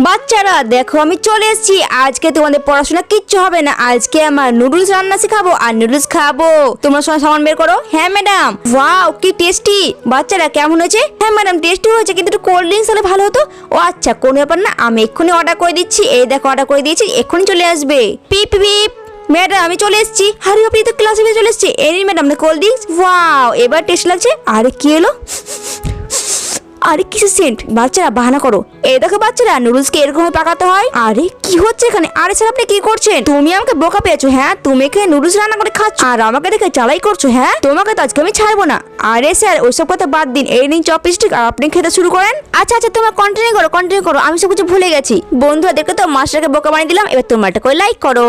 বাচ্চারা দেখো আমি চলে এসেছি। আজকে তোমাদের পড়াশোনা কিচ্ছু হবে না, আজকে আমার নুডলস রান্না শেখাবো আর নুডলস খাবো। তোমরা সবাই সামান বের করো। হ্যাঁ ম্যাডাম। ওয়াও কি টেস্টি। বাচ্চারা কেমন হয়েছে? হ্যাঁ ম্যাডাম টেস্টি হয়েছে, কিন্তু একটু কোল্ড ড্রিঙ্কস হলে ভালো হতো। ও আচ্ছা কোনো ব্যাপার না, আমি এক্ষুনি অর্ডার করে দিচ্ছি। এই দেখো অর্ডার করে দিয়েছি, এক্ষুনি চলে আসবে। পিপ পিপ। ম্যাডাম আমি চলে এসেছি। আরে আপনি তো ক্লাসে চলে এসেছি। এই নিন ম্যাডাম কোল্ড ড্রিঙ্কস। ওয়াও এবার টেস্ট লাগছে। আরে কি এলো? আরে কিসের সেন্ট? বাচ্চারা বাহানা করো। এই দেখো বাচ্চারা নুডলস কে এরকম পাকাতে হয়। আরে কি হচ্ছে এখানে? আরে স্যার আপনি কি করছেন? তুমি আমাকে বোকা পেয়েছো। হ্যাঁ তুমি এখানে নুডলস রান্না করে খাচ্ছ আর আমাকে দেখে চালাই করছো। হ্যাঁ তোমাকে তো আজকে আমি ছাড়বো না। আরে স্যার ওইসব কথা বাদ দিন, এই নিন চপস্টিক আর আপনি খেতে শুরু করেন। আচ্ছা আচ্ছা তোমরা কন্টিনিউ করো, আমি সব কিছু ভুলে গেছি। বন্ধুদেরকে তো মাস্টারকে বোকা বানিয়ে দিলাম, এবার তোমরা এটা করে লাইক করো।